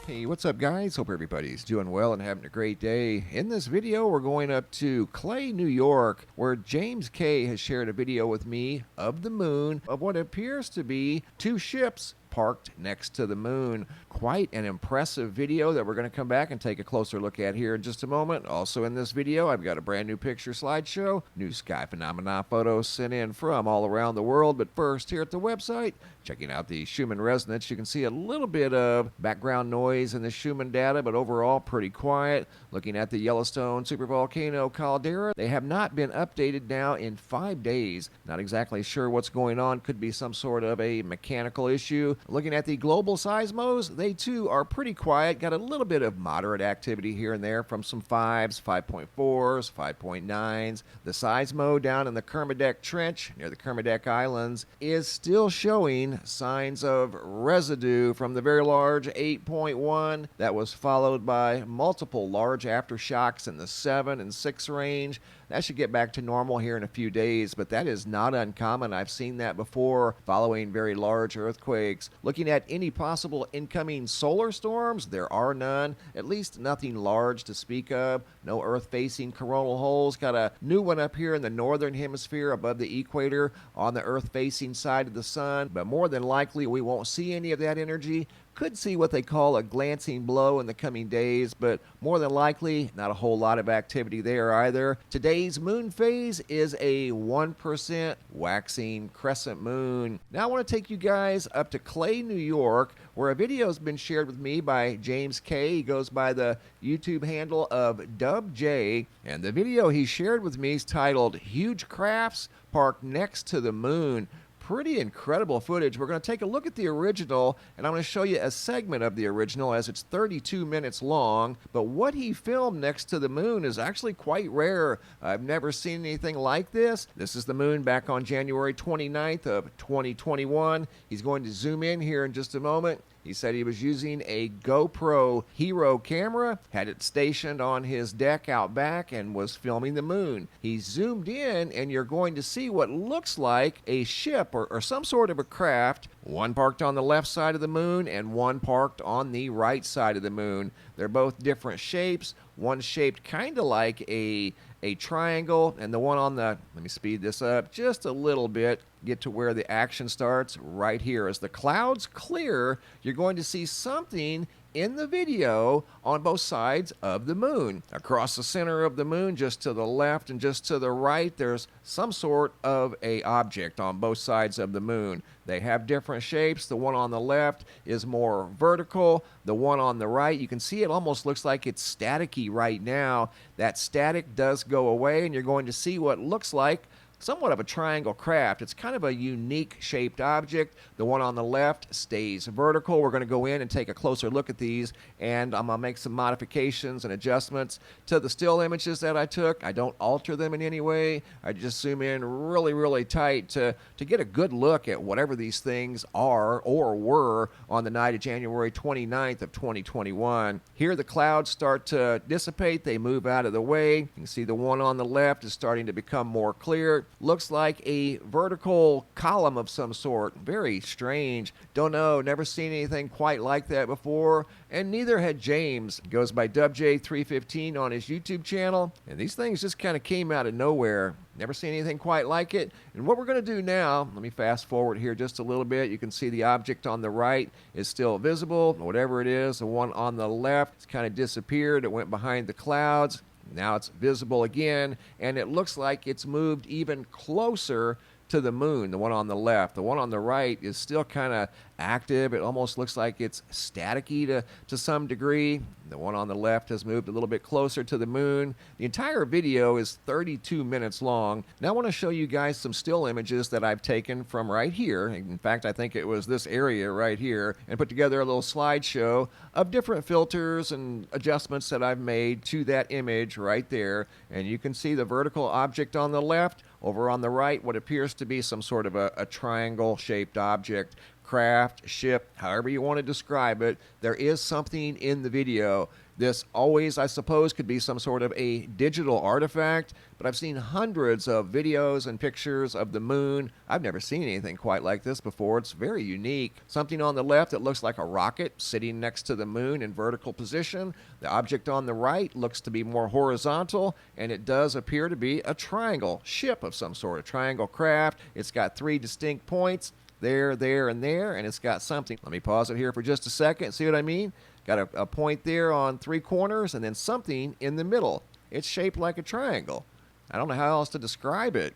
Hey, what's up guys? Hope everybody's doing well and having a great day. In this video, we're going up to Clay, New York, where James K has shared a video with me of the moon of what appears to be two ships parked next to the moon. Quite an impressive video that we're going to come back and take a closer look at here in just a moment. Also in this video, I've got a brand new picture slideshow, new sky phenomena photos sent in from all around the world. But first, here at the website, checking out the Schumann resonance, you can see a little bit of background noise in the Schumann data, but overall pretty quiet. Looking at the Yellowstone supervolcano caldera, they have not been updated now in 5 days. Not exactly sure what's going on. Could be some sort of a mechanical issue. Looking at the global seismos, they too are pretty quiet. Got a little bit of moderate activity here and there from some 5s, 5.4s, 5.9s. The seismo down in the Kermadec Trench near the Kermadec Islands is still showing signs of residue from the very large 8.1 that was followed by multiple large aftershocks in the 7 and 6 range. That should get back to normal here in a few days, but that is not uncommon. I've seen that before following very large earthquakes. Looking at any possible incoming solar storms, there are none, at least nothing large to speak of. No Earth-facing coronal holes. Got a new one up here in the northern hemisphere above the equator on the Earth-facing side of the sun, but more than likely we won't see any of that energy. Could see what they call a glancing blow in the coming days, but more than likely not a whole lot of activity there either. Today's moon phase is a 1% waxing crescent moon. Now I want to take you guys up to Clay, New York, where a video has been shared with me by James K. He goes by the YouTube handle of DubJay, and the video he shared with me is titled "Huge Crafts Parked Next to the Moon." Pretty incredible footage. We're going to take a look at the original, and I'm going to show you a segment of the original as it's 32 minutes long. But what he filmed next to the moon is actually quite rare. I've never seen anything like this. This is the moon back on January 29th of 2021. He's going to zoom in here in just a moment. He said he was using a GoPro Hero camera, had it stationed on his deck out back, and was filming the moon. He zoomed in, and you're going to see what looks like a ship or some sort of a craft, one parked on the left side of the moon and one parked on the right side of the moon. They're both different shapes. One shaped kind of like a triangle, and the one on the, let me speed this up just a little bit, get to where the action starts right here. As the clouds clear, you're going to see something in the video on both sides of the moon. Across the center of the moon, just to the left and just to the right, there's some sort of a object on both sides of the moon. They have different shapes. The one on the left is more vertical. The one on the right, you can see it almost looks like it's staticky right now. That static does go away, and you're going to see what looks like somewhat of a triangle craft. It's kind of a unique shaped object. The one on the left stays vertical. We're going to go in and take a closer look at these, and I'm going to make some modifications and adjustments to the still images that I took. I don't alter them in any way. I just zoom in really tight to get a good look at whatever these things are or were on the night of January 29th of 2021. Here the clouds start to dissipate. They move out of the way. You can see the one on the left is starting to become more clear. Looks like a vertical column of some sort. Very strange. Don't know. Never seen anything quite like that before. And neither had James. He goes by DubJay 315 on his YouTube channel. And these things just kind of came out of nowhere. Never seen anything quite like it. And what we're going to do now, let me fast forward here just a little bit. You can see the object on the right is still visible. Whatever it is, the one on the left has kind of disappeared. It went behind the clouds. Now it's visible again, and it looks like it's moved even closer to the moon, the one on the left. The one on the right is still kind of active. It almost looks like it's staticky to some degree. The one on the left has moved a little bit closer to the moon. The entire video is 32 minutes long. Now I want to show you guys some still images that I've taken from right here. In fact, I think it was this area right here, and put together a little slideshow of different filters and adjustments that I've made to that image right there. And you can see the vertical object on the left. Over on the right, what appears to be some sort of a triangle-shaped object. Craft, ship, however you want to describe it, there is something in the video. This always, I suppose, could be some sort of a digital artifact, but I've seen hundreds of videos and pictures of the moon. I've never seen anything quite like this before. It's very unique. Something on the left that looks like a rocket sitting next to the moon in vertical position. The object on the right looks to be more horizontal, and it does appear to be a triangle ship of some sort, a triangle craft. It's got 3 distinct points. There, and there, and it's got something. Let me pause it here for just a second. See what I mean? Got a point there on 3 corners and then something in the middle. It's shaped like a triangle. I don't know how else to describe it.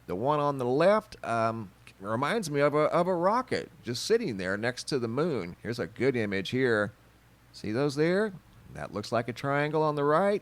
The one on the left reminds me of a rocket just sitting there next to the moon. Here's a good image here. See those there? That looks like a triangle on the right.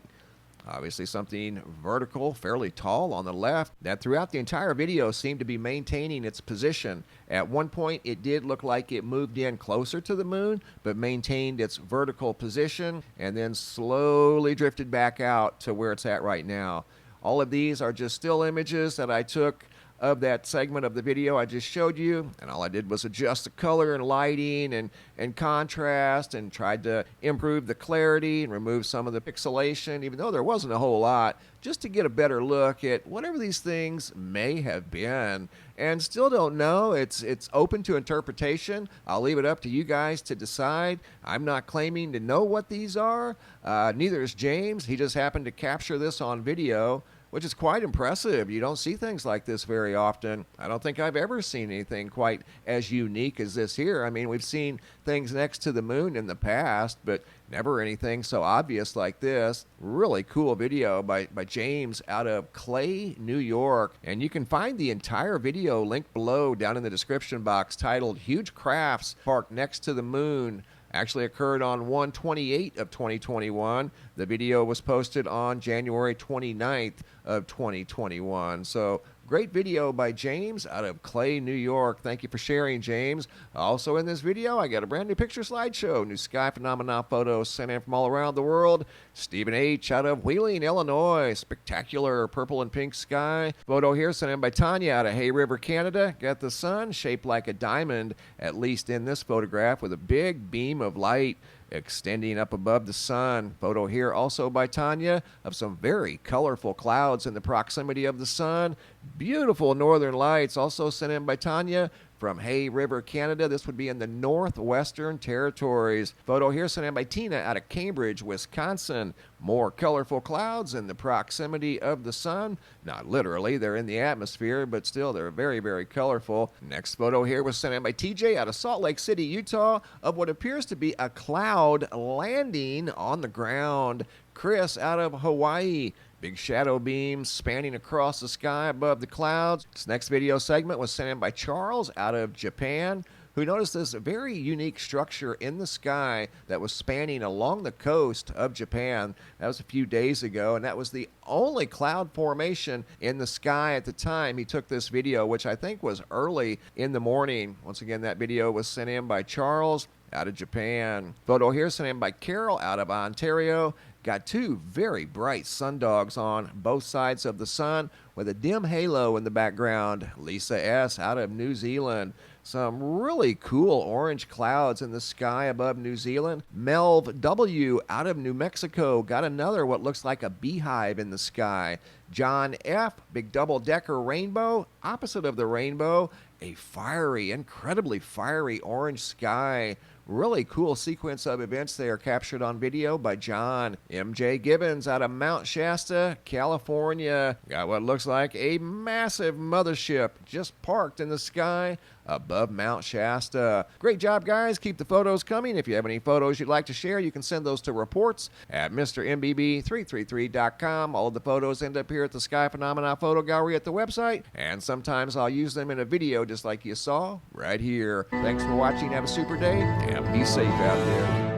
Obviously something vertical, fairly tall on the left, that throughout the entire video seemed to be maintaining its position. At one point it did look like it moved in closer to the moon, but maintained its vertical position and then slowly drifted back out to where it's at right now. All of these are just still images that I took of that segment of the video I just showed you, and all I did was adjust the color and lighting and contrast and tried to improve the clarity and remove some of the pixelation, even though there wasn't a whole lot, just to get a better look at whatever these things may have been. And still don't know. It's open to interpretation. I'll leave it up to you guys to decide. I'm not claiming to know what these are. Neither is James. He just happened to capture this on video, which is quite impressive. You don't see things like this very often. I don't think I've ever seen anything quite as unique as this here. I mean, we've seen things next to the moon in the past, but never anything so obvious like this. Really cool video by James out of Clay, New York. And you can find the entire video linked below down in the description box, titled Huge Crafts Parked Next to the Moon. Actually occurred on 1/28 of 2021. The video was posted on January 29th of 2021. So great video by James out of Clay, New York. Thank you for sharing, James. Also in this video, I got a brand new picture slideshow, new sky phenomena photos sent in from all around the world. Stephen H. out of Wheeling, Illinois. Spectacular purple and pink sky. Photo here sent in by Tanya out of Hay River, Canada. Got the sun shaped like a diamond, at least in this photograph, with a big beam of light extending up above the sun. Photo here also by Tanya of some very colorful clouds in the proximity of the sun. Beautiful northern lights also sent in by Tanya from Hay River, Canada. This would be in the Northwestern Territories. Photo here sent in by Tina out of Cambridge, Wisconsin. More colorful clouds in the proximity of the sun. Not literally, they're in the atmosphere, but still they're very, very colorful. Next photo here was sent in by TJ out of Salt Lake City, Utah, of what appears to be a cloud landing on the ground. Chris out of Hawaii. Big shadow beams spanning across the sky above the clouds. This next video segment was sent in by Charles out of Japan, who noticed this very unique structure in the sky that was spanning along the coast of Japan. That was a few days ago, and that was the only cloud formation in the sky at the time he took this video, which I think was early in the morning. Once again, that video was sent in by Charles out of Japan. Photo here sent in by Carol out of Ontario. Got 2 very bright sundogs on both sides of the sun with a dim halo in the background. Lisa S. out of New Zealand. Some really cool orange clouds in the sky above New Zealand. Melv W. out of New Mexico. Got another what looks like a beehive in the sky. John F. Big double-decker rainbow. Opposite of the rainbow, a fiery, incredibly fiery orange sky. Really cool sequence of events there captured on video by John. MJ Gibbons out of Mount Shasta, California. Got what looks like a massive mothership just parked in the sky above Mount Shasta. Great job, guys. Keep the photos coming. If you have any photos you'd like to share, you can send those to reports at MrMBB333.com. All of the photos end up here at the Sky Phenomena Photo Gallery at the website, and sometimes I'll use them in a video just like you saw right here. Thanks for watching. Have a super day, and be safe out there.